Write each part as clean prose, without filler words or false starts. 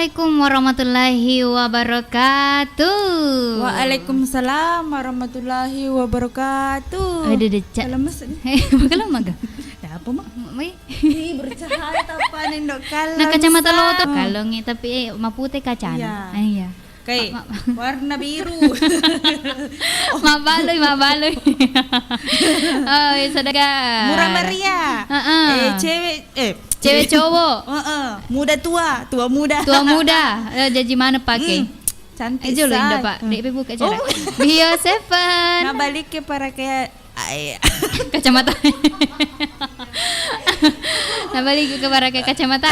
Assalamualaikum warahmatullahi wabarakatuh. Waalaikumsalam warahmatullahi wabarakatuh. Ada decak. Kalau masuk ni. Kalau maga. Dah apa mak? Mai. Ni bercahaya apa nendok kalau. Nak kacamata lo tu kalong ni tapi maputih kaca. Iya. Iya. Kai warna biru. Mabaloy. Oh, saudara. Murah meriah. Cewek cowok. Muda tua muda. Tua muda. Jadi mana pakai? Cantik. Ayo lo indah pak. Dek buka cara. Bio Seven. Nak balik ke para kayak kacamata. Nak balik ke para kayak kacamata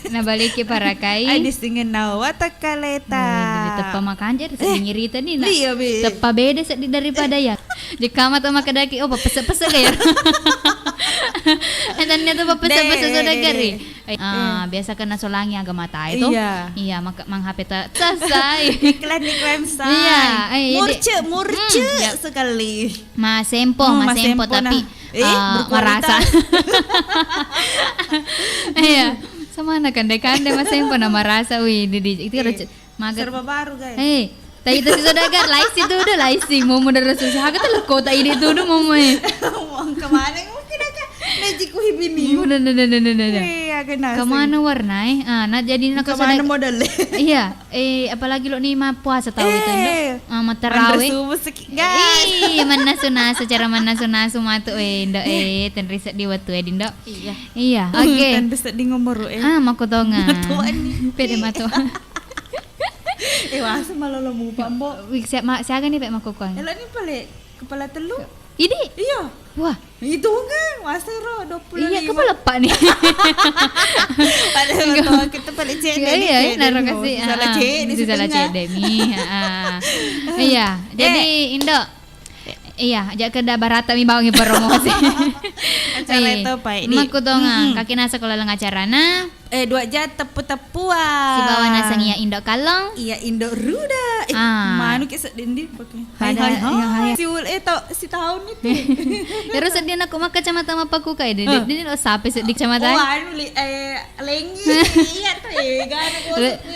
Nak balik ke para kai. Ada singen nawata kaleta. Tepa makan je ngirita ni nak. Iya be. Tepa beda sedih daripada ya. Jika mata sama kedaki oh pesek-pesek ya. Dan tuh pesek-pesek saudara. Biasa kena solangi agak mata itu. Iya, mang HP selesai. Iklan saya. Iya, murce sekali. Mas Sempo tapi merasa. Iya, sama anak kandai Mas Sempo nama rasa itu mager. Serba baru guys. Tadi itu si saudagar laisi tuh udah laisi mau modal susah haka tuh kota ini tuh udah mau Uang kemana mungkin aja mejiku hibini. Udah. Iya kena. Kemana warna nah jadi nak kemana modal. Iya, apalagi lo nih mah puasa tahu itu ndo. Terawih. Manasu cara manasu matu ndo ten riset di watu dindo. Iya. Oke. Ten riset di ngomor makotonga. Matuan nih. Pede matu. Wasa malah lo mau pambok. Siaga nih pek makokong. Ela ni pale kepala telur. Ini? Iya. Wah, itu kan wasa ro 25. Iya, kepala lepak nih. Padahal kita balik cek deh. Iya, naruh kasih. Salah cek demi. Iya, jadi Indo. Iya, ajak ke barata mi bawangi promosi. Acara itu apa ini? Maku donga, kaki nasa kalau lang acarana. 2 jam tepu-tepuan. Si bawa nasa iya Indo kalong. Iya Indo ruda. Manu kisah dendi pakai. Hai. Si tahun itu. Terus dia nak mak kacamata mapaku kai dia lo sape di kacamata. Oh, anu lengi. Iya tuh gana.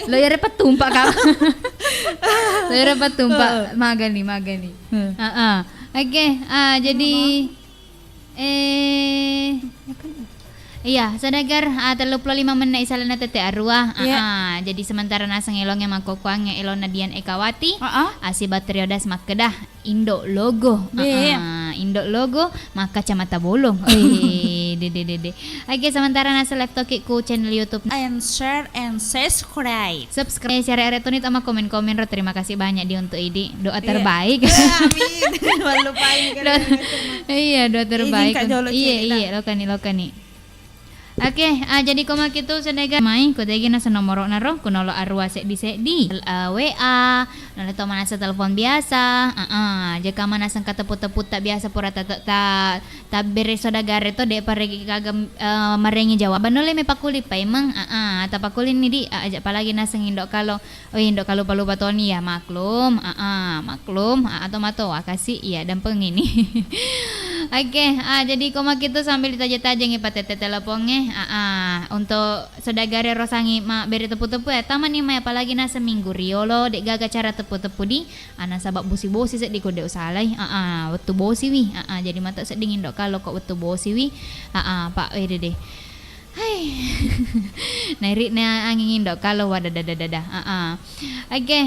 Lo ya repot tumpak kau. Lo ya repot tumpak magani. Oke, jadi iya, sadagar 35 menit isalana tete arwah. Jadi sementara nasang elongnya makokuang elong Nadian Ekawati. Si bateriodas makedah Indo logo. Indo logo maka kacamata bolong. Dede. Oke, sementara nasa live toki ku channel YouTube and share and subscribe. Share retonit sama komen-komen ro. Terima kasih banyak di untuk ini doa terbaik. Amin. Lupain kan. Iya, doa terbaik. Iya, lokani. Oke, jadi koma gitu senegar main ko degi nasa nomor naro kunolo arwa sedi WA nalo to manasa telepon biasa jika manasa kateput-teput tak biasa pura ta bere sodagare to de paregi kagam marengi jawaban nole me pakuli pa emang ta pakulin ni di aja palagi nasa Indo kalau palu patoni ya maklum atau mato kasih iya dampeng ini. Oke, jadi koma gitu sambil ditaja-taja ngipatete teleponnya. Untuk sodagare rosangi beri tepu-tepu ya taman nih apalagi nasa minggu riolo dek gaga cara tepu-tepu di sabab bosi-bosi sed di kode usalai wetu bosi wi jadi mata sedingin dok kalau kok wetu bosi wi pak deh hai nairik na angin dok kalau wadah oke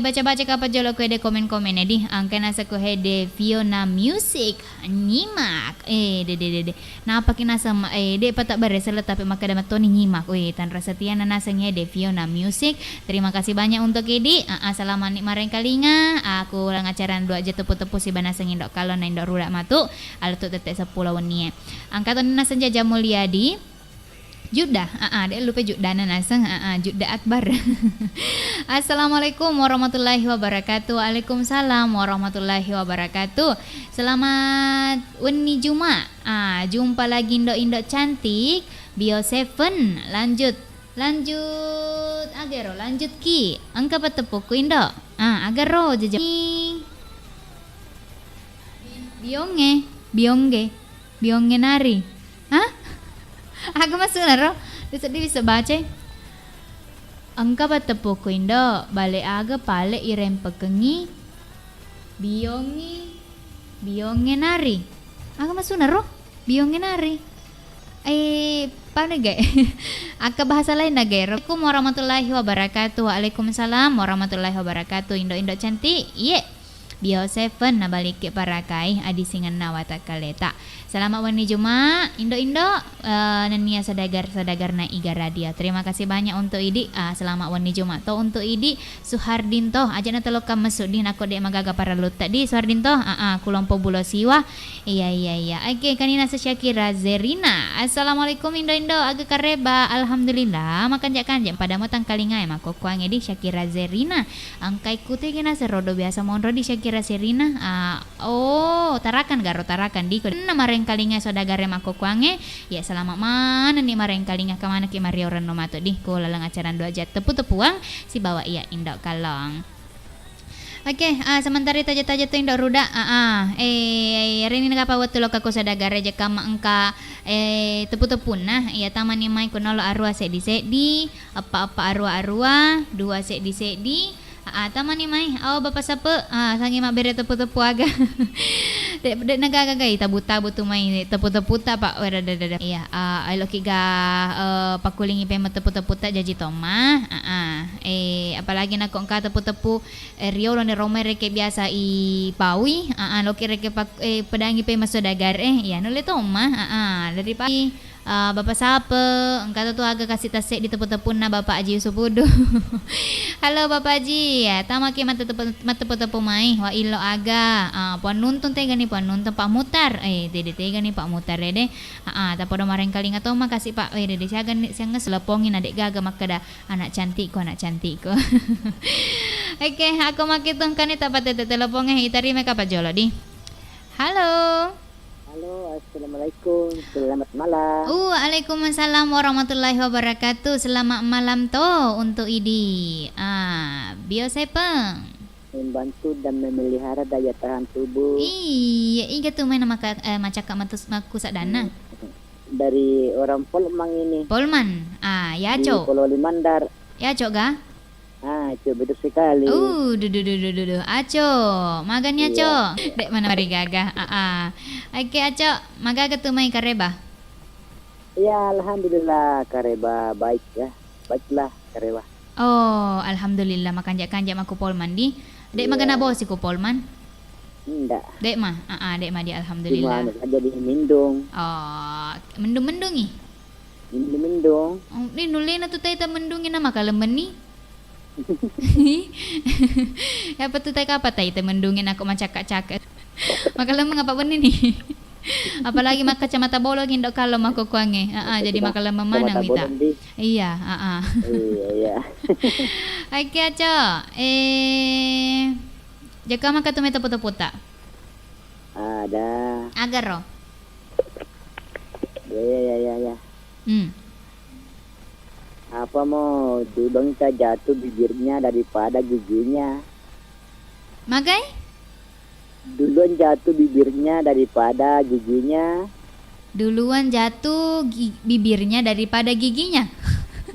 baca-baca kapan jolo ku de komen-komen di angka nasa ku hede Fiona Music nyimak dede nah apa kinasa de patak beres tapi maka dapat Tony nyimak tan rasa tiana nasa hede Fiona Music. Terima kasih banyak untuk Edi. Salaman nik mareng kalinga aku lang acaran 2 aja tepu-tepu si bana sengin dok kalau nain dok rudak matu alatut tetek 10 weni angka Tony nasa Jaja Mulyadi Juda, dia lupa Judana naseng, Juda Akbar. Assalamualaikum warahmatullahi wabarakatuh. Waalaikumsalam warahmatullahi wabarakatuh. Selamat weni Juma. Jumpa lagi Indo cantik. Bio Seven. Lanjut agero, lanjut ki. Angka petepuku Indo. Agero jejak. Bionge nari. Hah? Aku masuk naro, bisa baca. Angka batepo ko indo, bale aga pale irem pekengi, bionge nari. Aga masuna ro, bionge nari. Paano gay? Aka bahasa lain na gay. Assalamualaikum warahmatullahi wabarakatuh. Waalaikumsalam warahmatullahi wabarakatuh. Indo cantik. Iya. Bio 7 na balik ke parakai adi singan na wata kaleta. Selamat wani Juma, Indo nania sadagar na iga radia. Terima kasih banyak untuk Idi. Selamat wani Juma. To untuk Idi Suhardin to aja na telo kam masuk din aku dek magaga para lut tadi Suhardin to. Kulompo bulo siwa. Iya. Oke, kanina sa Syakira Zerina. Assalamualaikum Indo aga kareba. Alhamdulillah makan jak pada matang kalinga mako kuang Edi Syakira Zerina. Angkai kute kena serodo biasa monro di Syakira Zerina. Tarakan di nama mareng kalinga sodagare mako kuange ya selamat mana nih mareng kalinga kemana ki Mario Reno mato di ko lalang acaran 2 jat tepu-tepuang si bawa iya indok kalong. Oke, sementara taja-taja tuh indok ruda. Hari ini ngapa waktu lo kako sodagare jeka maengka tepu-tepu nah ya taman ni mai kunolo arua sedi apa-apa arua 2 sedi taman ni mai bapak sapa sangi mak bere tepu-tepu aga dek nagagagay tabu-tabu tu mai tepu-tepu ta pak iya alo kiga pakulingi pe tepu-tepu ta jaji toma apalagi nak ka tepu-tepu rio lo ne romere ke biasa i pawi lo kira ke pedangi pe masodagar ya nule toma dari pagi Bapak siapa? Engkau tu agak kasih tasik di tepu-tepu na Bapak Haji Yusufudu. Halo Bapak Haji, ya tama ke mata tepu-tepu mai. Wa ilo aga. Puan nuntun tega nih puan nuntun Pak Mutar. Tega nih Pak Mutar dede. Tak pada mareng kali ngato makasih Pak. Dede siaga selepongin adek gaga makada anak cantik ko. Oke, aku makitung kan tak pada telepongnya itari mereka Pak Jolo di. Halo. Halo, assalamualaikum, selamat malam. Waalaikumsalam warahmatullahi wabarakatuh. Selamat malam toh untuk Idi. Bio sepeng. Membantu dan memelihara daya tahan tubuh. Iya, tuh main macak maku sadana. Dari orang Polman ini. Polman. Ya cok. Di Pulau Limandar. Ya cok ga? Cok betul sekali. Aco, magannya cok. Dek mana mari gaga. Oke aco, magaga tu mai kareba. Ya, alhamdulillah kareba baik ya. Baiklah kareba. Alhamdulillah makan kanjak maku Polman di. Dek magana bawa si ku Polman. Enggak. Dek mah, dek mah di alhamdulillah. Cuma jadi mendung. Mendung-mendungi. Mendung. Ni nuli na tu tayo mendungin na makalemen ni. Ya apa tu tayo apa tayo mendungin aku macak-cak. Makalemen ngapa benih ni? Apalagi mak kacamata bolong indok kalau mako kuange. Jadi makalemen mana mita. Iya, Iya. Oke aco. Jaka maka tu meta puta-puta. Ada. Agar ro. Ya. Apa mau duluan kita jatuh bibirnya daripada giginya? Magai? Duluan jatuh bibirnya daripada giginya. Duluan jatuh bibirnya daripada giginya.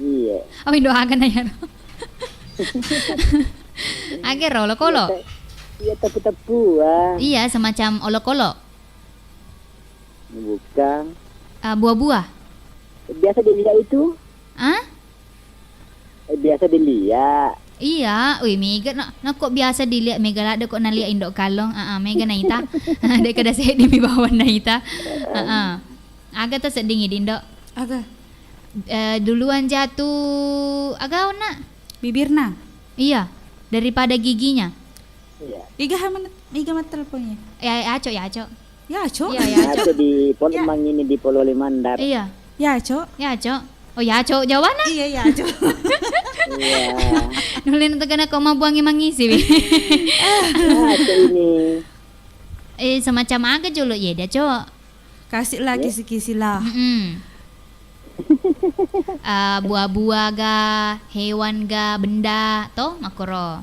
Iya. Amin doakan aja. Agar olok-olok. Iya tepu-tepu. Iya semacam olok-olok. Bukan. Buah-buah. Biasa dilihat itu. Biasa dilihat. Iya, mega nak kok biasa dilihat mega ada kok naliak indok kalong. Mega naita. Dek kada sehat di bawah naita. Aga tu seding di indok. Aga. Duluan jatuh aga nak bibirna. Iya, daripada giginya. Iya. Iga mat teleponnya. Ya aco. Ya aco. Ya aco. Di Polman ini di Pulau Limandar. Iya. Ya aco. Ya aco jawabannya. Iya ya aco. Iya. Nulin tu kena kau mabuangi mangisi. Aco ini. Semacam aga jolo ya dia cok. Kasih lah kisi-kisi lah. Buah-buah ga, hewan ga, benda toh makoro.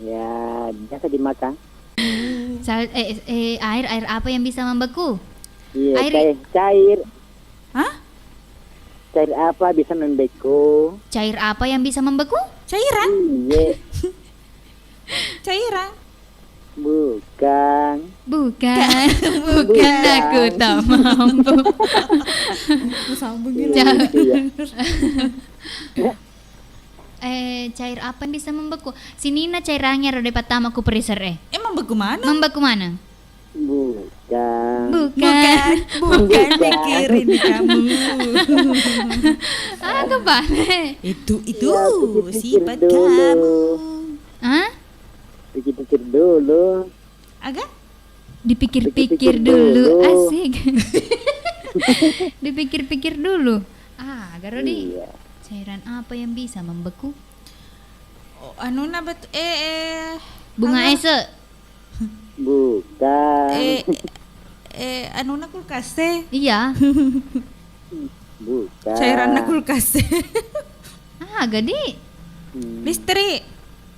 Ya, biasa dimakan. Air apa yang bisa membeku? Iya, Air. cair. Hah? Cair apa bisa membeku? Cair apa yang bisa membeku? Cairan. Iya. Cairan. Bukan. Bukan. Bukan aku tak mampu. Sambung Iya, gitu. gitu ya. Cair apa yang bisa membeku? Si Nina cairannya rode pertama aku periser Emang bagaimana? Membeku mana? Bukan. Bukan mikirin kamu. Aku balik. Itu Ya, pikir-pikir sifat dulu. kamu. Hah? Pikir-pikir dulu. Agak? Dipikir-pikir Pikir-pikir dulu. dulu. Asik. Dipikir-pikir dulu. Garodi. Iya. Cairan apa yang bisa membeku? Oh, anu na betul. Bunga Agak? ese. Bukan. Anu na kulkas teh. Iya. Bukan. Cairan na kulkas teh. Gadi. Listrik.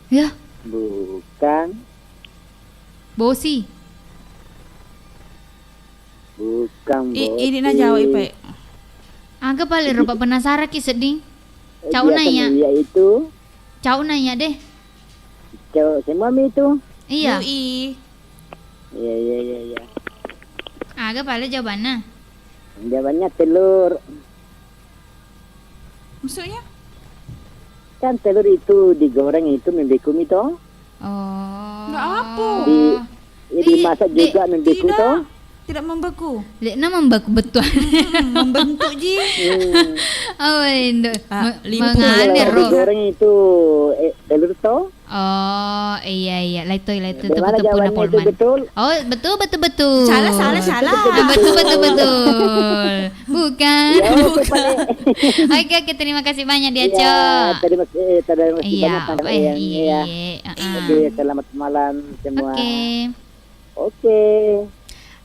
Ya, Bukan. bosi. Bukan. Ini na jawab Ipe. Aga paling rupa penasaran ki sedih. Cau nanya. Iya itu. Cau nanya deh. Cowok semua itu. Iya. Yui. Iya. Aga paling jawabannya. Jawabannya telur. Maksudnya? Kan telur itu digoreng itu membeku itu. Oh. Nggak apa. Dimasak juga membeku tidak. toh. Tidak membeku. Lekna membeku betul. Membentuk ji. Oh, indo. Limpu. Mengalir Kalau roh. digoreng itu telur toh. Oh, iya. Laito Bagaimana tepu-tepu na jawabannya itu polman. betul? Oh, betul. Salah. Betul. Bukan. Ya, Oke, terima kasih banyak dia, Ya, Cok. terima kasih Iya, banyak Tante Eyang, ya. Oke, selamat malam semua. Oke.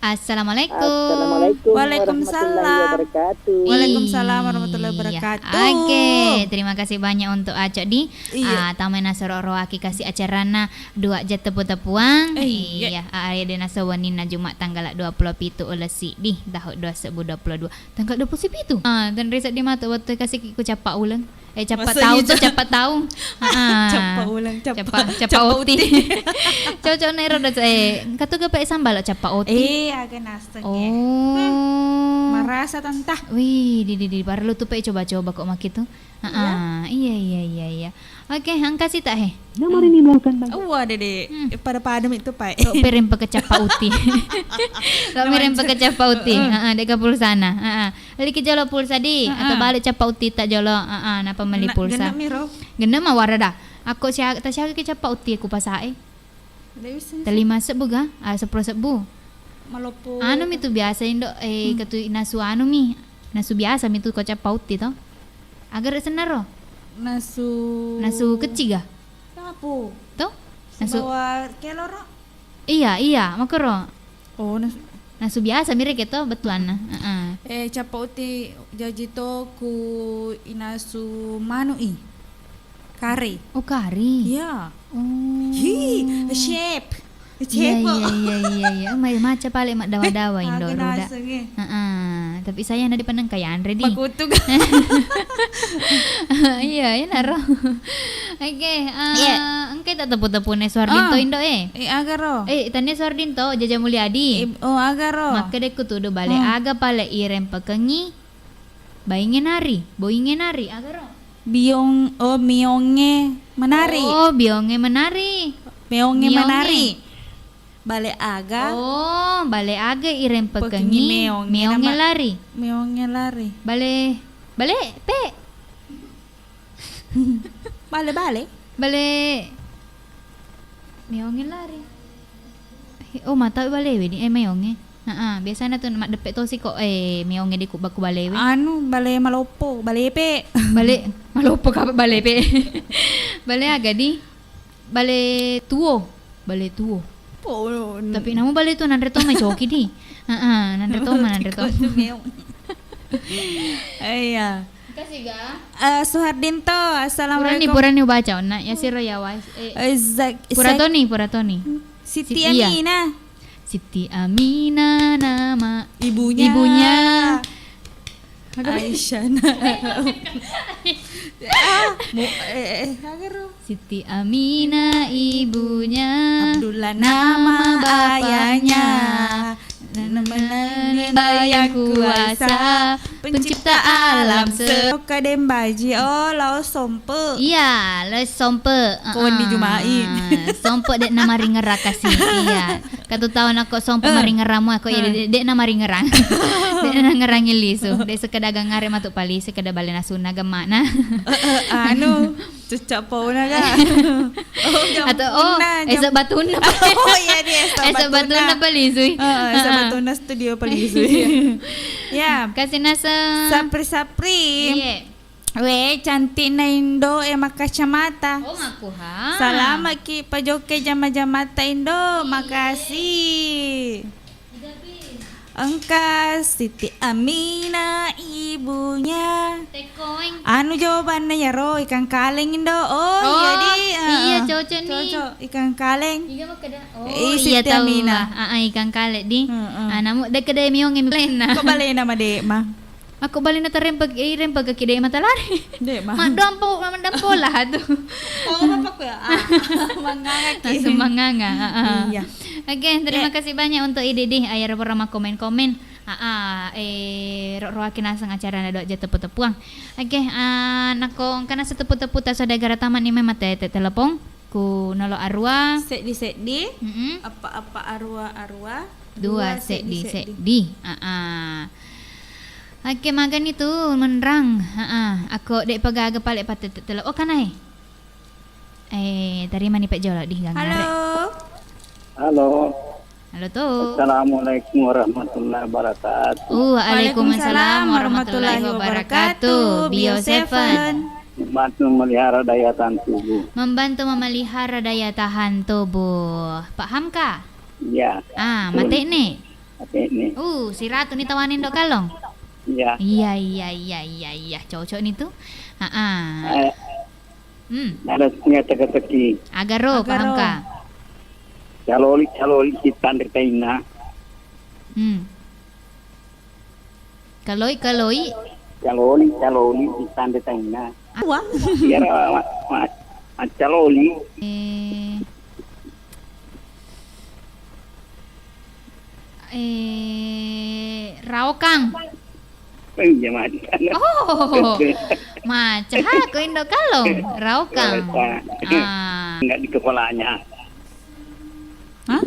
Assalamualaikum. Assalamualaikum Waalaikumsalam. warahmatullahi wabarakatuh. Waalaikumsalam warahmatullahi wabarakatuh. Oke, terima kasih banyak untuk Acok di Iya. Taman Nasoro Aki kasih acarana 2 jat tepu-tepuang. Iya. Aya dena sawanina Jumat tanggal 27 ulesi di tahun 2022. Tanggal 27. Dan riset di mata waktu kasih ku capak ulang. Capak Maksudnya tahu tuh capak tahu. Capak ulang, Capak oti. Cocok nek roda katu gape sambal capak oti. Agak nasteng Oh. ya. Merasa tantah. Wih, di baru lu tuh coba-coba kok mak itu. Iya. Oke, angka sih tak he. Nomor ini bukan Bang. Wah, Dede. Pada padam itu, Pak. Lo pirim pakai capa uti. Lo pirim pakai capa uti. Deka pulsana. Lagi jolo pulsa di atau balik capa uti tak jolo. Napa meli pulsa. Genap miro. Gendam mah warada. Aku siya ta siya ke capa uti aku pasae. Terlima sebu ga? 10 sebu. Malopo. Anu mi tu biasa indo katu nasu anu mi. Nasu biasa mi tu ko capa uti to. Agar senaro. Nasu kecil ga? Apa? Tuh? Nasu. Bawa keloro. Iya, makaro. Oh, Nasu biasa mirip gitu betulan. capa uti jajito ku inasu manu kari. Oh, kari. Iya. Oh. Chef. Iya. Macam paling mak dawa-dawa indo ruda. Nge. Tapi saya nadi pandang kayak Andre di. Pakutug. Iya, ya naro. Oke, engke tak tepu-tepu ne Suardinto indo Agaro. tanya Suardinto Jaja Mulyadi. Agaro. Maka dek kutu do bale aga pale irem pekengi. Boinge nari agaro. Mionge menari. Oh, bionge menari. Mionge menari. Bale aga. Oh, bale aga irem Pekengi pekengi. meonge Meonge nama- lari. Mionge lari. Bale pe. Bale. Bale meonge lari. Oh, mata bale we di meonge. Biasanya tuh mak depek tosi kok meonge di baku bale we. Anu bale malopo, bale pe. Bale malopo ka bale pe. Bale aga di. Bale tuo. Oh, Tapi namu bale tu nandre to may choki di. Nandre to. Iya. Kasih ga. Suhardinto, assalamualaikum. Purani baca na ya siro ya was. Puratoni. Siti Iya. Amina. Siti Amina nama Ibunya. Aisyah. Siti Aminah ibunya, Abdullah nama ayahnya, yang kuasa, pencipta alam Kadem baji lau sompe. Iya, le sompe. Kawan di Jumai. Sompe dek nama ringerang kasih. Iya. Katu tahun aku sompe maringeramu aku ya dek nama ringerang. Dek nama ngerang ilisu. Dek sekedar ngare matuk pali sekedar balena suna gemak nah. Anu cecak pauna ga. Atau esa batuna. Oh iya dia esa batuna pali sui. Esa batuna studio pali sui. Ya, kasih nasa sapri-sapri. Iya. We cantik na Indo makacamata. Oh ngaku ha. Salamat ki pajoke jama-jamata Indo. Makasih. Engkas Siti Aminah ibunya. Tekoing. Anu jawabannya ya Ro ikan kaleng Indo. Oh iya di. Iya cocok nih. Cocok ikan kaleng. Iya mah kada. Oh Siti iya tahu. Aminah. Ikan kaleng di. Namu dek kada miong emlena. Kok balik nama dek mah? Aku balik na rempag ke kide mata lari. Dek mah. Madampo lah tuh. Oh apa ko ya? Manganga ki. Langsung manganga. Iya. Oke, terima kasih banyak untuk ide deh ayar perama komen-komen. Roakin asang acara na doa tepu-tepuang. Oke, nako kana setepu-tepu ta saudara taman ni memang telepon ku nolo arwa. Seddi. Apa-apa arwa. Dua seddi. Oke, magan itu menerang. Aku dek pagaga palik patet telo. Oh kanai. Dari mana Pak Jolo di gangare. Halo. Halo tuh. Assalamualaikum warahmatullahi wabarakatuh. Waalaikumsalam warahmatullahi wabarakatuh. Bio7 Membantu memelihara daya tahan tubuh. membantu memelihara daya tahan tubuh. Paham kah? Iya. Mate nih. Ini. Si Ratu nih tawanin dok kalong. Iya. Iya. Cocok nih tuh. Ada punya teka-teki. Agaro, paham kah? Caloli kita ndertaina. Kaloi. Caloli kita ndertaina. Wah. Biar caloli. Raokang. Iya mati. Oh, macam aku Indo kalong. Raokang. Enggak di kepalanya. Hah?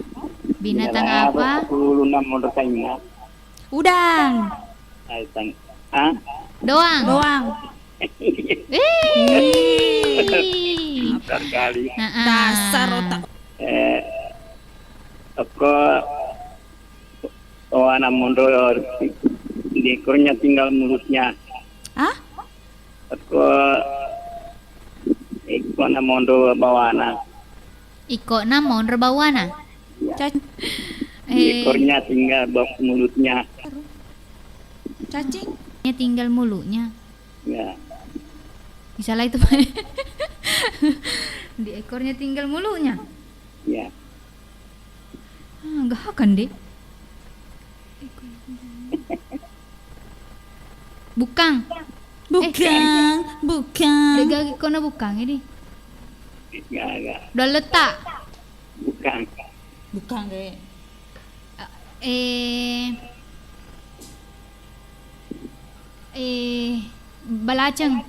Binatang apa? 26 ndertaina. Udang. Doang. Bentar kali. Dasar otak. Aku anak mundur di ekornya tinggal mulutnya. Hah? Aku anak mundur bawana. Iko namon rebawana. Di ekornya tinggal mulutnya. Cacing. Tinggal mulutnya. Ya. Bisa lah itu. Di ekornya tinggal mulutnya. Ya. Enggak akan deh. Bukang. Degagi kono bukang ini. Enggak. Udah letak. Bukan deh. Balaceng.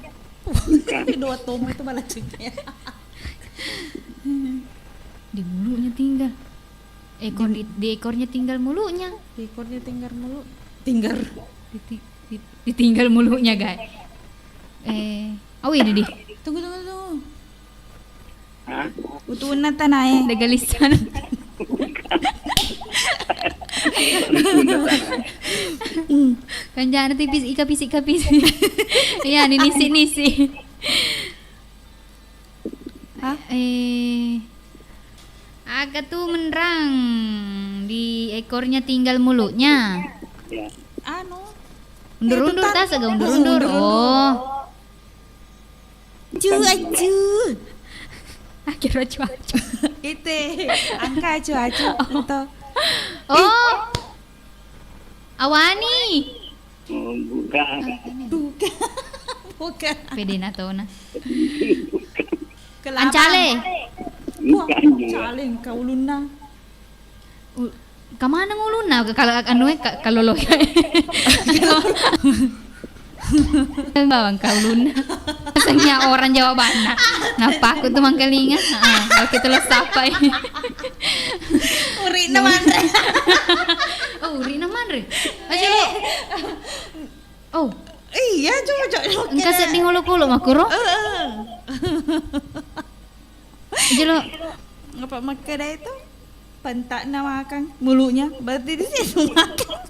Dua tomo itu balacengnya. Di mulutnya tinggal. Di ekornya tinggal mulutnya. Di ekornya tinggal mulut. Ditinggal mulutnya guys. Ini deh. Tunggu. Hah? Utuna tanai. Degalisan. Kan jangan tipis kapis. Iya, ini nisi. Hah? Agak tuh menerang di ekornya tinggal mulutnya. Ya. Undur-undur tas agak undur-undur. Oh. Acu. Akhirnya cuaca. Itu angka acu. Itu. Oh. Awani. Bukan. Bukan. Pede na to na. Kelabang. Ancale. Wah, Bukan juga. Ancale kau luna. Kamana ngulun na kalau anu kalolo. Bawang kaulun. Rasanya orang jawabanna. Napa aku tuh mangkalingan. Kalau kita lo sapai. Uri naman. Oh, uri naman re. Aja lo. Oh, Iya, cocok. engka sedih ngulu-kulo makuro. Aja lo. Ngapa makan itu? Pentak na makan mulutnya. Berarti di situ makan.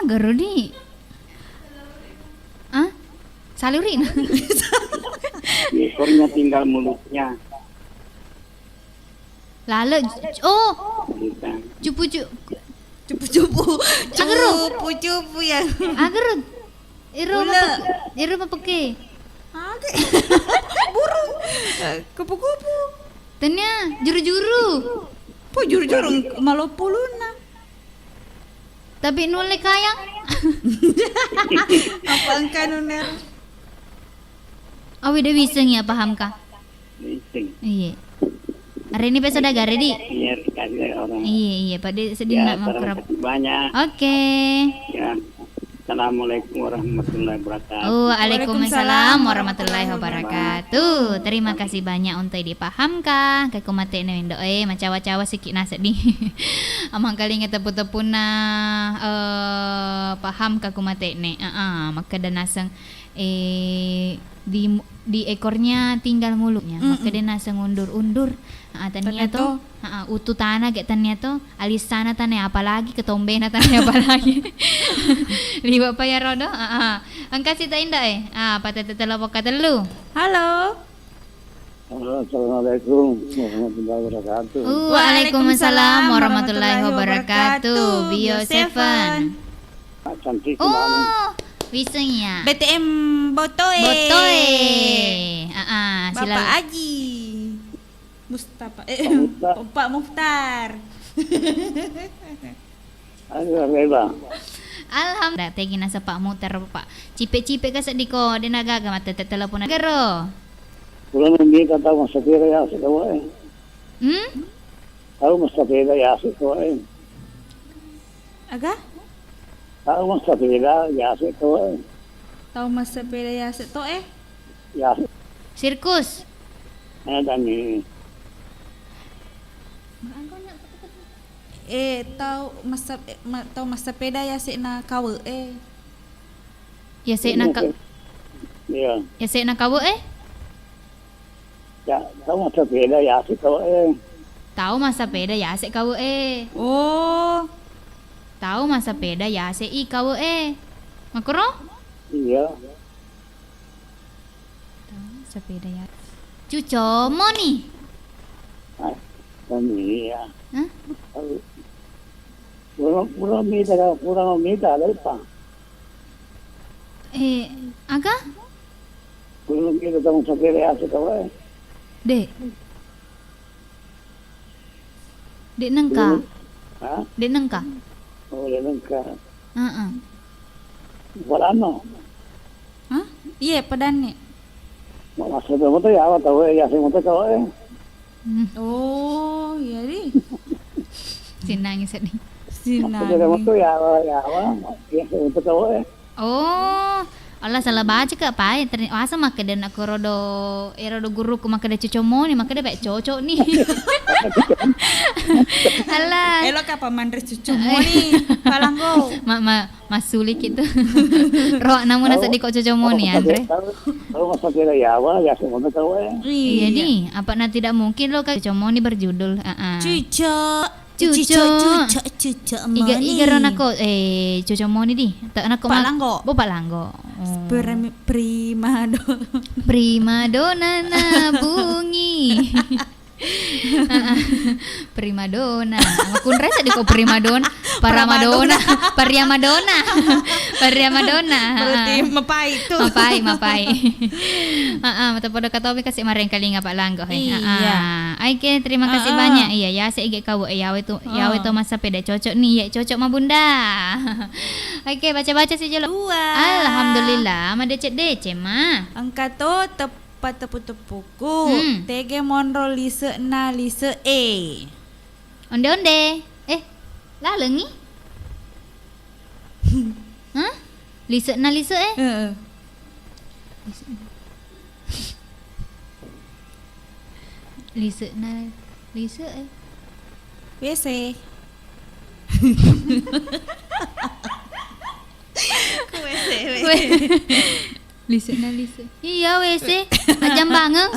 Garudi. Salurin. Ekornya tinggal mulutnya. Lalu Bukan. cupu-cupu. Cupu-cupu. Agero. Cupu-cupu yang. Agar iru mapake. Oke. Burung. Kupu-kupu. Tanya juru-juru. Po juru-juru malo puluna. Tapi nule kayang. Apa angka nuner? Awi udah bisa ya paham kah? Bising. Iya. Hari ini besok dagar di. Iya, dikasih orang. Iya Pak Di sedih Ya, nak terima makrab. kasih banyak. Oke. Ya. Assalamualaikum warahmatullahi wabarakatuh. Waalaikumsalam warahmatullahi wabarakatuh. Terima kasih banyak untuk dipahamkan. Kay kumate na yung doe, macawa-cawa sikit na sedih. Amang kali nga tepu-tepu na paham ka kumate ne. Maka dan nasang di ekornya tinggal mulutnya. Maka dia nasang undur-undur. Tanya to, utu tanah get tanya to, alis sana tanya apalagi ketombe na tanya apalagi. Liwa pa ya rodo. Ang kasi ta inda patatala po katelu. Halo. Assalamualaikum warahmatullahi wabarakatuh. Waalaikumsalam warahmatullahi wabarakatuh. Bio Seven. Cantik Oh, wiseng ya. BTM Botoe. Botoe. Bapak Sila. Aji. Mustafa. Mukhtar. Pak Mukhtar. Ayo, Beba. Alhamdulillah tegi nasa Pak Mutar Pak. Cipe-cipe ka sa diko dinaga mata telepon agaro. Pulang hindi ka tahu masa pera ya asik kau Tahu masa pera ya asik kau Aga? Tahu masa pera ya asik kau Tahu masa pera ya seto Ya asik. Sirkus. Ada ni. Tahu masa peda ya sik na kawe Ya se na ka Ya. ya se na kawo Ya, tahu masa pera ya asik kau Tahu masa peda ya se kawo Oh, Tahu masa peda ya se I kawo Makuro? Iya. Tahu masa peda ya. Cuco mo nih. Kami ya. Hah? Kurang minta lepas. Aga? Kurang minta tahu masa pera ya asik kau Dek. Dek nengka. Hah? Dek nengka. Oh, dia nengka. Walano. hah? Iya padan nih. Masa tu motor ya awak tahu ya asik motor kau Oh, iya di. Sinangis sedih. Masa tu motor ya awak ya asik motor kau Oh, Allah salah baca ke apa? Asa maka dan aku rodo guru ku maka ada cucomo nih maka ada baik cocok nih. Allah. Elok apa mandres cucu mo nih. Palanggo. Masulik itu. Roh namun nasa di kok cucomo nih Andre. Tahu masa pera ya awak ya asik motor kau Iya nih, apa tidak mungkin lo kan cucomo nih berjudul. Cucu Iga ron ako cucomo nih di. Tak anak ko Palanggo. Pak Langgo. Prima donna. Prima donna na bunyi. Primadona. Makun rasa di ko primadona, para Madonna, Paria Madonna. Paria Madonna. Berarti mapai itu. Mapai. Mata pada kata kasih mareng kalinga Pak Langgo. Iya. Oke, terima kasih banyak. Iya, ya saya ige kau yawe tu masa peda cocok nih, ya cocok mah Bunda. Oke, baca-baca sih jelo. Alhamdulillah, mah DC mah. Angka tu tepat tepu-tepuku. Tege monro lise na lise e. Onde. Lalengi. Hah? Lise na lise e? Lise na lise e. WC. Lise na lise. Iya WC. Ajam bangeng.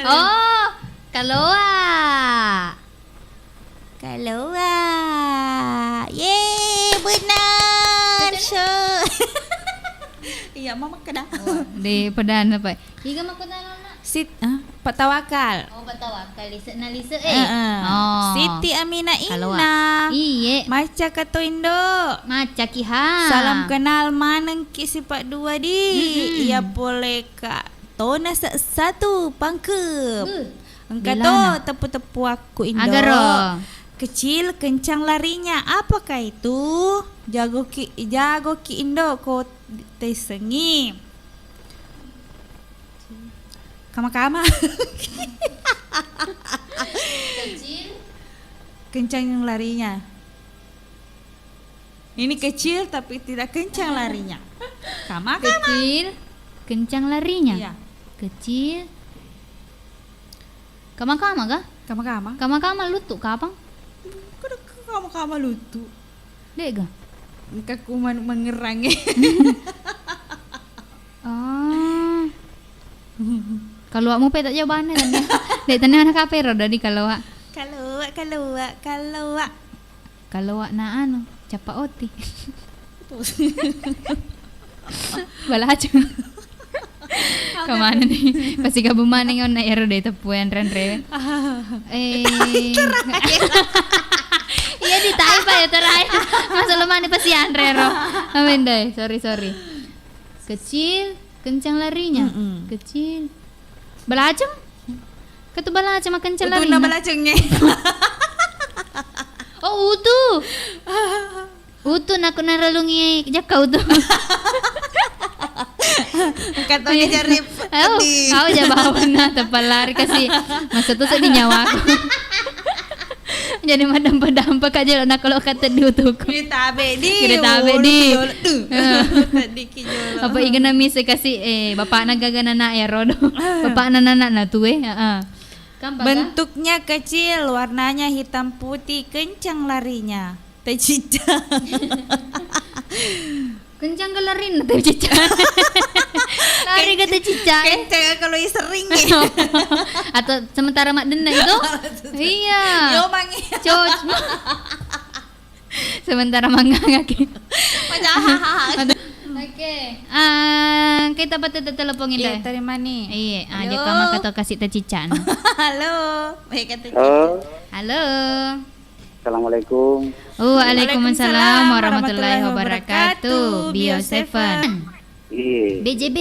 Oh, kaloa. Yeay, benar. Iya, mama kedah. Di pedana Pak. Iga makutan Pak Tawakal. Oh, Pak Tawakal lise na lise e. Oh. Siti Amina Kaloa. Ina. Iye. Maca kato Indo. Maca kiha. Salam kenal maneng ki si Pak Dua di. Ia boleh kak tona satu pangkep. Engkau to tepu-tepu aku Indo. Agaro. Kecil kencang larinya. Apakah itu? Jago ki Indo ko tesengi. Kama-kama. Kecil. Kencang larinya. Ini kecil tapi tidak kencang larinya. Kama-kama. Kecil. Kencang larinya. Iya. Kecil. Kama-kama kah? Kama-kama. Kama-kama lutu kapang? Kama-kama lutu. Dek ga? Kaku mengerangi. Oh. Kalau mu pe tak jawabannya kan ya. Dek tanya anak kape roda di kalau na anu capa oti. Bala aja. Kemana nih? Pasti gabung mana yang na ero deh tepuan renre. Iya di Taipa ya terakhir. Masa lu mana pasti Andrero. Amin deh. Sorry. Kecil, kencang larinya. Kecil. Balacem? Katu balacem kencang larinya. Utu balacemnya. Oh utu nak naralungi jakau tu. Katanya jarip. Kau jabawan na tepal lari kasih. Masa tu sedih nyawa aku. Jadi madam padampak aja nak kalau kata diutuk. Kita bedi. Tadi kijolo. Apa igan na misa kasih bapak nagagana na rodo. Bapak na tuh Bentuknya kecil, warnanya hitam putih, kencang larinya. Teh cicak. Kencang gelarin teh cicak. Lari ke teh cicak. Kencang kalau sering ya. Atau sementara mak denda itu? Iya. Yo mangi. Coach. Sementara mangga ngaki. Oke. Kita patut telepon ini. Iya, terima nih. Iya, aja kamu kata kasih teh cicak. Halo. Baik kata Halo. Assalamualaikum. Waalaikumsalam warahmatullahi wabarakatuh. Bio 7. Iya. BJB.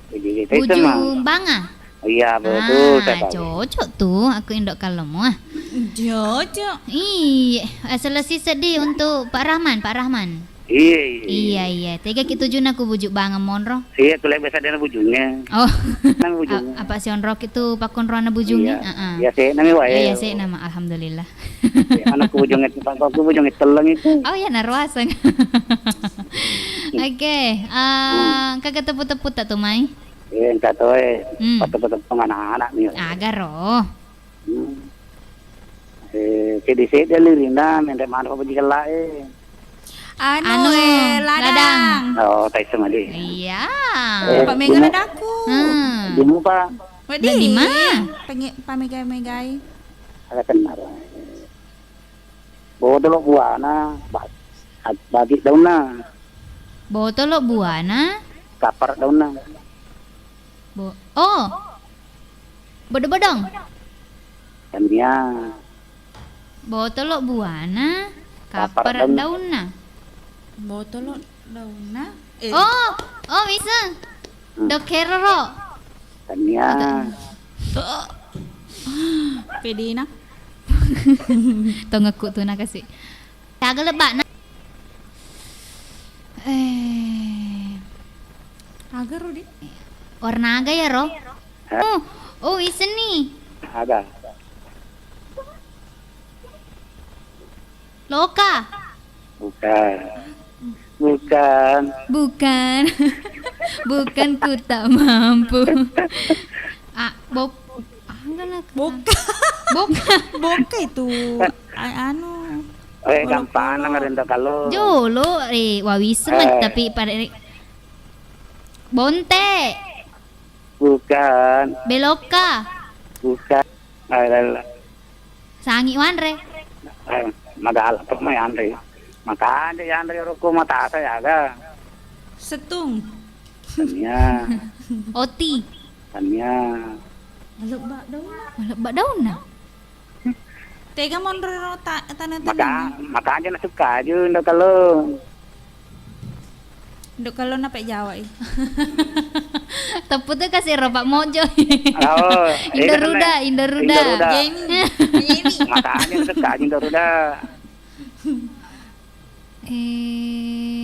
BJB. Ujung Banga. Iya betul. Cocok tuh aku indok kalau mau. Cocok. Iya, selesai sedih untuk Pak Rahman. Iya. Tega kita tujuan aku bujuk Banga monro. Iya, tuh lebih sadar bujungnya. Oh. Nang bujungnya. Apa si onrok itu pakon roana bujungnya? Iya, saya nami wae. Iya, saya nama alhamdulillah. Anak bujungnya aku bujungnya teleng itu. Oh ya narwasan. Oke, kagak tepu-tepu tak tuh Mai? Iya, enggak tahu foto-foto anak-anak nih. Agar roh. Sedih lirinda mendek mana apa jikala Anu ladang. Oh, tai sama dia. Iya. Pak Mega ladaku. Di muka. Di mana? Pak Mega. Ada kenal. Bodoh buana, bagi daunna. Botol buana. Kapar daunna. Bodong-bodong. Tania. Botolok buana. Kapar Kapar daunna. Botol daunna. Oh bisa. Dokeroro. Tania. Pede na. Tongekku tuh nak kasih. Agak lebak na. Agar Rudi. Warna aga ya Ro? Hah? Oh isa nih. Ada. Loka. Bukan. Bukan. Bukan. Bukan ku tak mampu. Enggak lah. Boka. Boka. Boka itu anu. Gampang na rin daw kalau. Jolo wawisem tapi pada Bonte. Bukan. Beloka. Bukan. Sangi wanre. Mag-aalap pa may Andre. Makanya yan rin ko matasa yaga. Setung. Tania. Oti. Tania. Malebak daun. Malebak daun na. Tega mondro tanah-tanah. Makanya na suka yun daw kalau. Dok kalau nape Jawa eh. Teputnya kasih ropak mojo. Oh, Indoruda. Jamie. Makanya na suka yun Indoruda.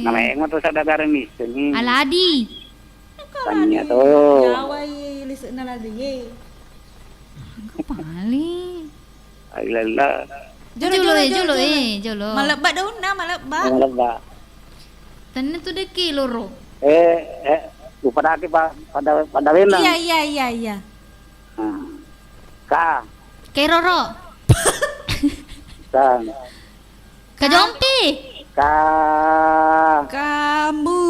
Namanya mo to sa dagaran misto ni. Aladi. Tanya to. Jawa ye lisek na lagi ye. Kepali. Ay lala. Jolo. Malebak daun na malebak. Ano ba? Tanan tu deki loro. Lupa dati pa padawin lang. Iya. Ka. Keroro. Ka. Kajompi. Ka. Kamu.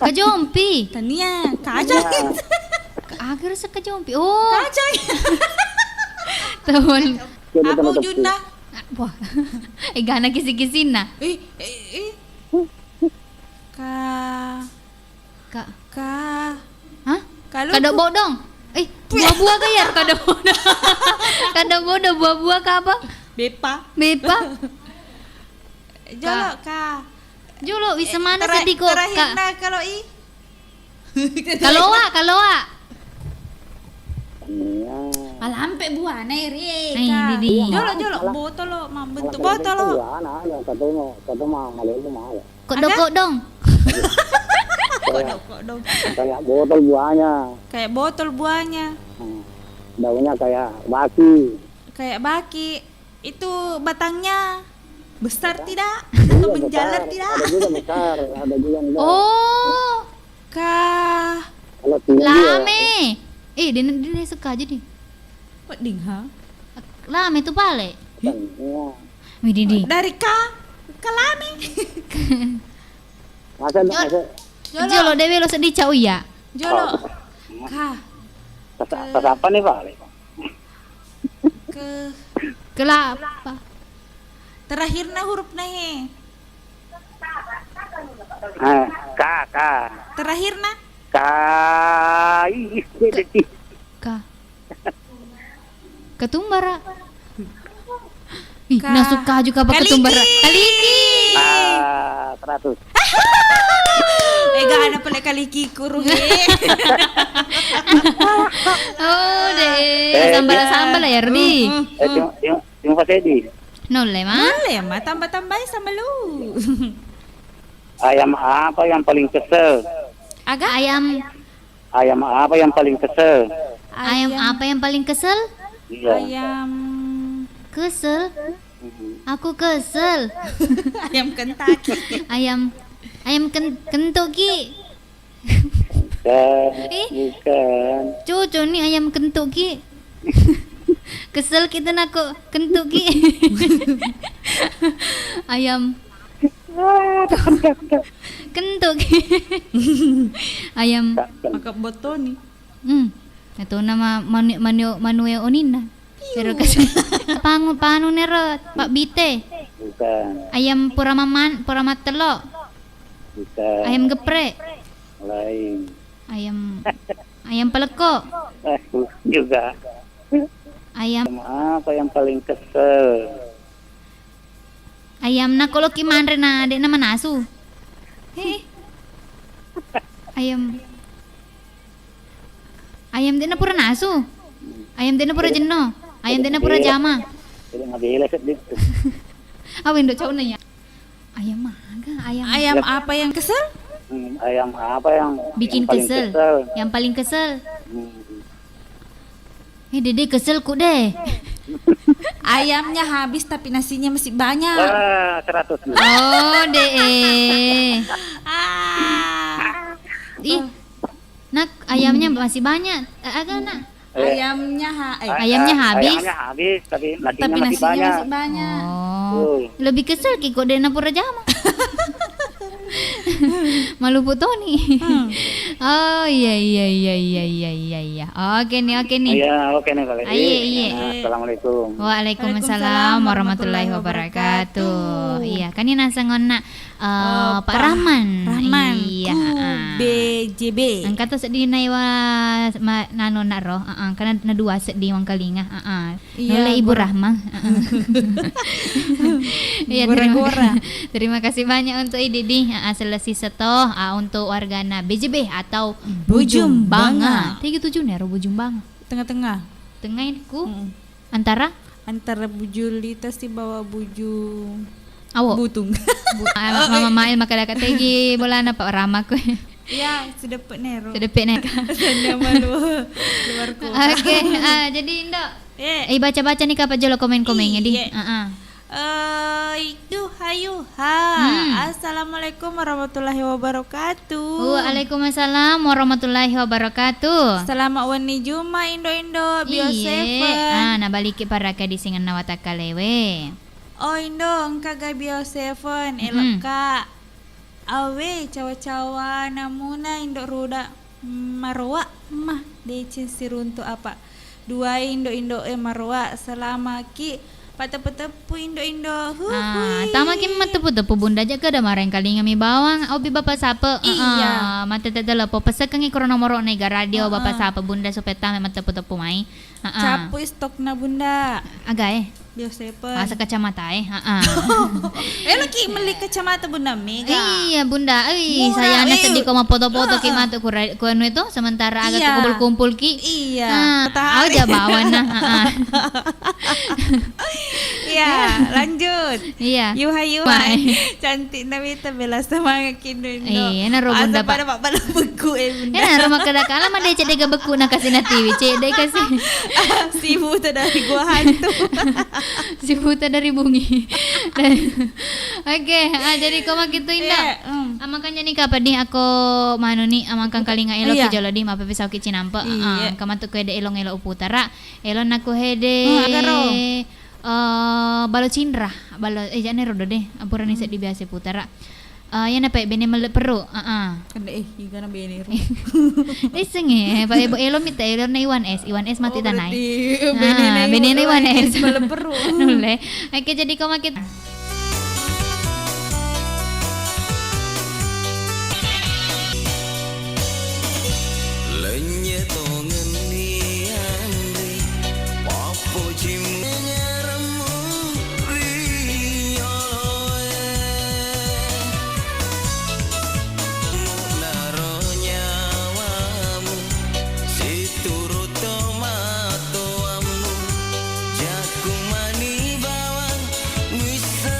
Kajompi. Tania, kacang. Agar sa kajompi. Oh. Kacang. Tawal. Abu Junda. Wah. Gana kisi-kisin na. Ka. Hah? Kalau Kada bodong. Buah-buah ka yar kada bodong. Kada bodong buah-buah ka apa? Bepa. Jolo ka. Jolo bisa mana sedih kok Terakhir Kak? na kalau i. Kaloa. Alampe buah na iri. Ay, didi. Jolo botolo bentuk botolo. Kodong. Kodok. Kayak botol buahnya. Kayak botol buahnya. Daunnya kayak baki. Kayak baki. Itu batangnya besar tidak? Menjalar tidak? Ada juga besar, ada juga yang enggak. Oh, Kalau tinggi lame. Dia suka aja nih. What ding ha? Lame tuh pale. ya. Wididi. Dari kalame. Masa Jolo dewe lo sedih cau ya. Jolo. Ka. pas apa nih Pak? Kelapa. Terakhir na huruf na he. Ka. Terakhir na. Ka. Ketumbara. Ih, nasuka juga apa ketumbara. Kaliki. 100. Gana pala kaliki kuru he. Oh deh, sambal ya Rudi. Yung pasedi. Nole mah. Boleh mah tambah-tambahin sama lu. Ayam apa yang paling kesel? Agak Ayam apa yang paling kesel? Ayam apa yang paling kesel? Iya. Ayam Kesel. Aku kesel. ayam Kentucky. Ayam kentucky. Bukan. Cucu nih ayam kentucky. Kesel kita nak kentucky. Ayam kentucky. Ayam Maka botoni. Ito nama Manuel Onina. Pero kasi paano nero Pak Bite? Bukan. Ayam puramatelo. Bukan. Ayam geprek. Lain. Ayam Ayam peleko. Juga. Ayam Apa yang paling kesel? ayam na kalau kimanre na de na manasu. Ayam ayam de na pura nasu. Ayam de na pura jenno. Ayam de na pura jama. Jadi ngabila set dito. Awin do cau na ya. Ayam maga, Ayam apa yang kesel? Ayam apa yang bikin yang paling kesel. Yang paling kesel. Dede kesel ku deh. Ayamnya habis tapi nasinya masih banyak. 100. Oh, deh. Ih. Nak, ayamnya masih banyak. Agak nak. Ayamnya Ayamnya habis. Ayamnya habis tapi tapi nasinya masih nasinya banyak. masih banyak. Oh. Lebih kesel ki kok dena pura jama. Malu putoni. Oh iya. Oke nih. Iya, oke nih kalau Iya. Assalamualaikum. Waalaikumsalam warahmatullahi wabarakatuh. Iya, kan ini nasa ngona Pak Rahman. Iya. BJB. Angkat sedih na iwa nano naro. Karena na dua sedih wang kalinga. Nula Ibu Rahma. Iya, terima kasih banyak untuk Didi. Selesai setoh untuk wargana BJB atau Bujung Banga. 37 nih Bujung Banga. Tengah-tengah. Tengah ku antara Bujulitas di bawah Bujung awo Butung. Mama Mail maka dekat tegi bola na Pak Rama ku. Ya, sudah penero. Sudah nek. Sanda malu luarku. Oke, jadi Indo. Baca-baca nih Kak Jolo komen-komennya di. Itu hayu Assalamualaikum warahmatullahi wabarakatuh. Waalaikumsalam warahmatullahi wabarakatuh. Selamat wani Juma Indo Bio7. Nah balik para ka di singan nawataka lewe. Oh Indo engka ga Bio7 elok ka. Awe cawa-cawa namuna Indo ruda marwa mah decin siruntu apa. Dua Indo marwa selama ki patepu Indo. Tama kim matepu-tepu bunda jaga ada marang kali ngami bawang obi bapak sapa. Iya. Mate tetela po pesek ngi krono nomor nega radio bapak sapa bunda supaya tama matepu-tepu mai. Capu stok na bunda. Agak Bio7. Asa kacamata Lagi beli kacamata bunda mega. Iya bunda, saya anak sedih kau mau foto-foto ki mata ku anu itu sementara agak kumpul-kumpul ki. Iya. Aja bawa nah. Iya, lanjut. Iya. Yuhai. Cantik Nawita bela semangat kinundo. Iya, naro bunda pada bapak beku bunda. Rumah kedakala mah dia cedega beku na kasih na TV, cedek kasih. Si buta dari gua hantu. Si buta dari bungi. Oke, jadi kau mak gitu indah. Amakan jadi kapan nih aku manu nih amakan kali nggak elok jalo di mape pisau kicin nampak. Kaman tuh kede elong uputara. Elon aku hede. Balo cindra, jangan rodo deh. Apuran ini di biasa putara. Yan apa bene mele peru. Kanda gana bene ro. Isenge, pa ebo elo mita elo na Iwan S mati tanay. Bene na Iwan S mele peru. Nule. Oke jadi kau makit. Bisa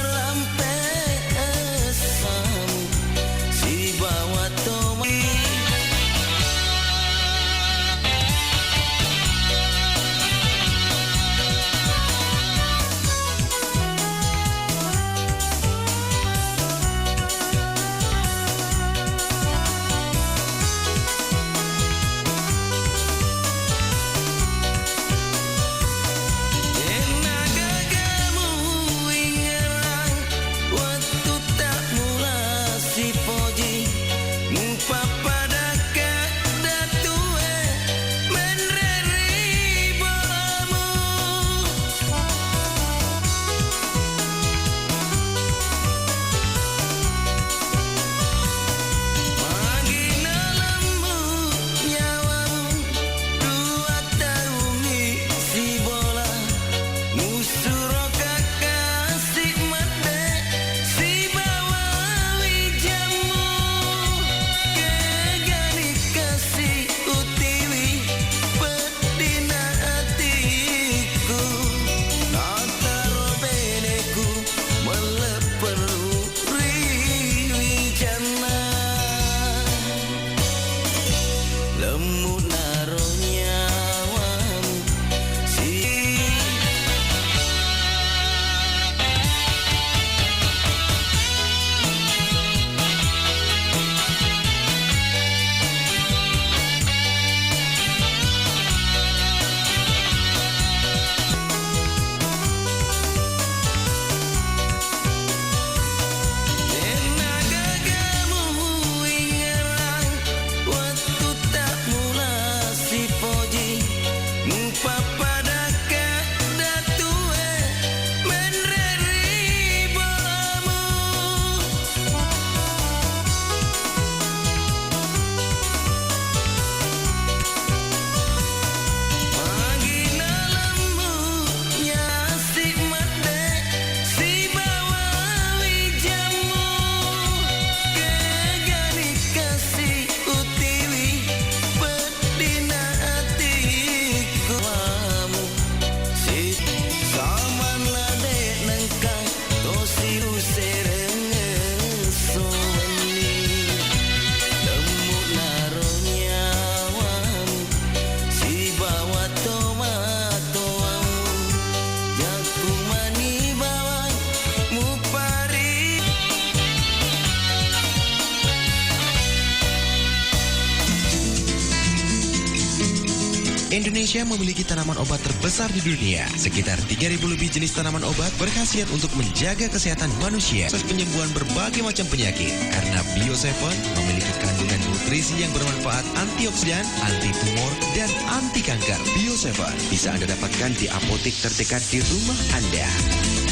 Indonesia memiliki tanaman obat terbesar di dunia. Sekitar 3.000 lebih jenis tanaman obat berkhasiat untuk menjaga kesehatan manusia, proses penyembuhan berbagai macam penyakit. Karena Bio7 memiliki kandungan nutrisi yang bermanfaat, antioksidan, anti tumor, dan anti kanker. Bio7 bisa Anda dapatkan di apotek terdekat di rumah Anda.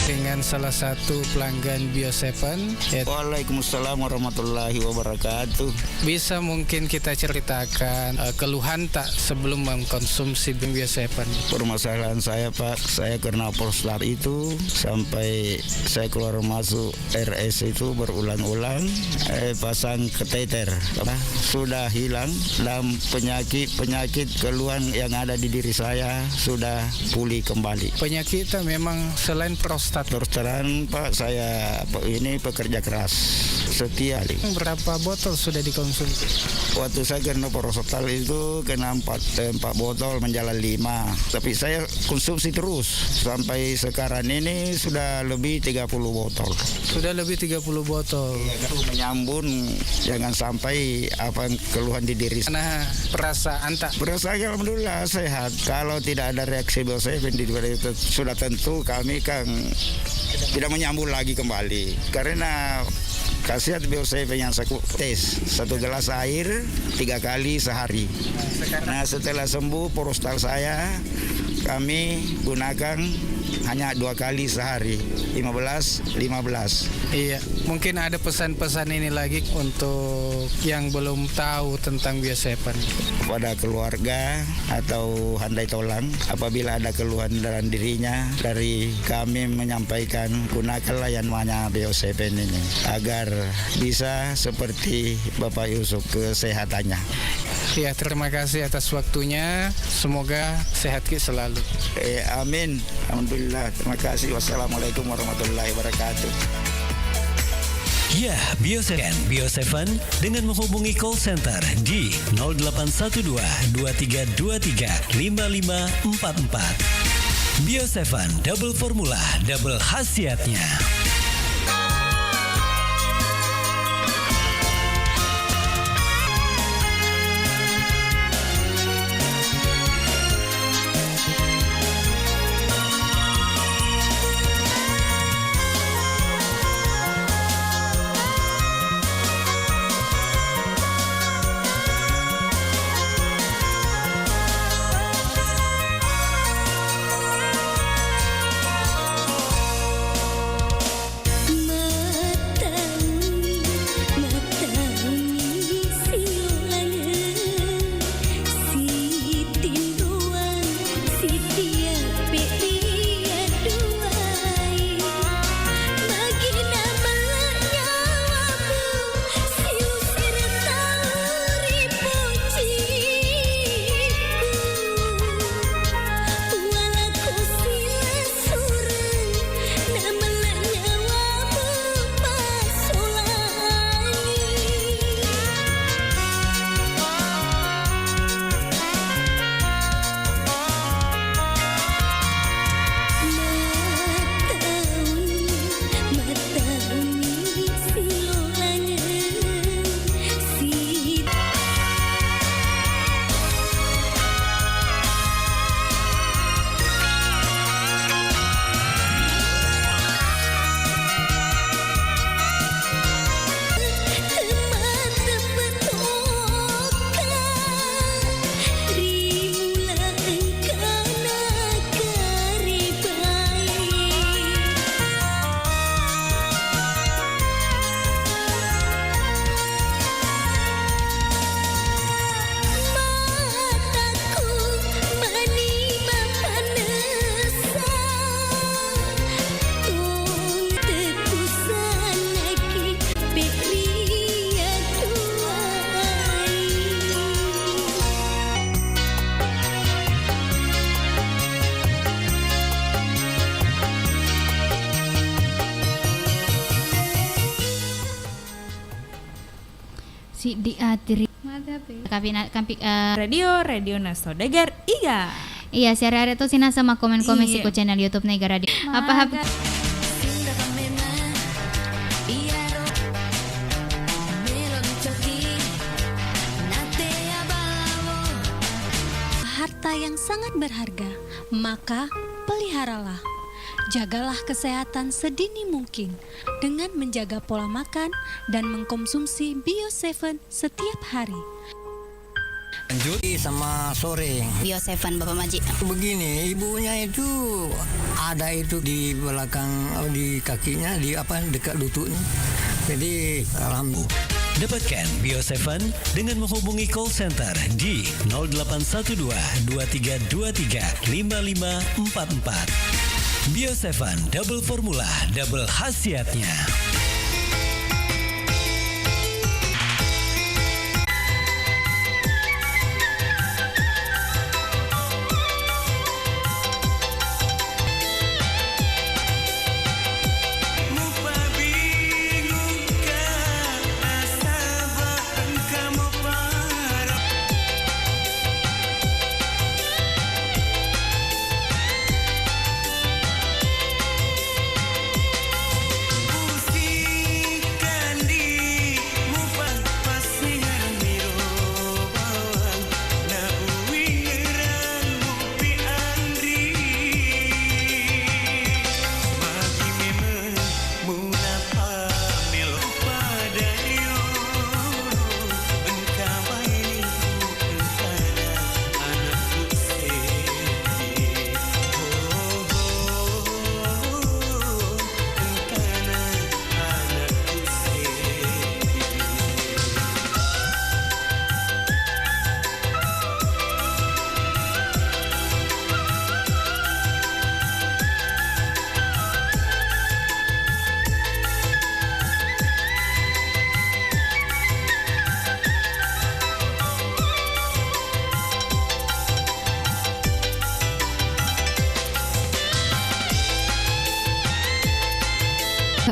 Dengan salah satu pelanggan Bio7. Waalaikumsalam warahmatullahi wabarakatuh. Bisa mungkin kita ceritakan keluhan tak sebelum mengkonsumsi Bio7? Permasalahan saya Pak, saya kena prostat itu sampai saya keluar masuk RS itu berulang-ulang, pasang kateter. Sudah hilang dan penyakit keluhan yang ada di diri saya sudah pulih kembali. Penyakit itu memang selain prostat. Terus terang Pak, saya ini pekerja keras setia. Berapa botol sudah dikonsumsi? Waktu saya kena prostat itu kena 4 botol menjalan 5. Tapi saya konsumsi terus sampai sekarang ini sudah lebih 30 botol. Sudah lebih 30 botol. Menyambung jangan sampai apa keluhan di diri. Nah, perasaan tak? Perasaan alhamdulillah sehat. Kalau tidak ada reaksi Bio7 sudah tentu kami kan tidak menyambung lagi kembali. Karena khasiat Bio7 yang saya tes 1 gelas air 3 kali sehari. Nah setelah sembuh prostat saya kami gunakan hanya 2 kali sehari, 15. Iya, mungkin ada pesan-pesan ini lagi untuk yang belum tahu tentang Bio7. Pada keluarga atau handai tolang, apabila ada keluhan dalam dirinya, dari kami menyampaikan gunakanlah yang namanya Bio7 ini agar bisa seperti Bapak Yusuf kesehatannya. Ya, terima kasih atas waktunya. Semoga sehat selalu. Amin. Alhamdulillah. Terima kasih. Wassalamualaikum warahmatullahi wabarakatuh. Ya, Bio7 dengan menghubungi call center di 0812 2323 5544. Bio7 double formula, double khasiatnya. Si diatri Radio Nasodagar Iga. Iya, hari-hari itu sina sama komen-komen si channel YouTube Negara Radio. Apa harta adalah yang sangat berharga, maka peliharalah. Jagalah kesehatan sedini mungkin dengan menjaga pola makan dan mengkonsumsi Bio7 setiap hari. Lanjut sama sore. Bio7 Bapak Maji. Begini, ibunya itu ada itu di belakang, di kakinya, di dekat lututnya. Jadi alhamdulillah. Dapatkan Bio7 dengan menghubungi call center di 0812 2323 5544. Bio7 double formula, double khasiatnya.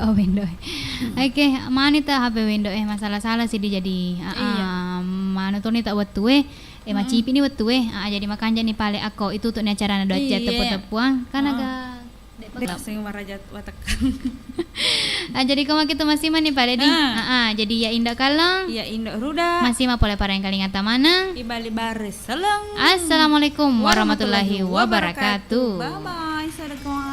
Oh window. Oke, mana ta HP window masalah salah sih dia jadi. Mana tuh nih tak wetu macipi ni wetu jadi makan jadi pale aku itu tuh acara doa cat tepung-tepuang kan agak sing warajat watak. Jadi kau kita masih mana pale di. Jadi ya indah kalang. Ya indah ruda. Masih mah pole parang kali ngata mana? Ibali baris. Salam. Assalamualaikum warahmatullahi wabarakatuh. Bye bye. Assalamualaikum.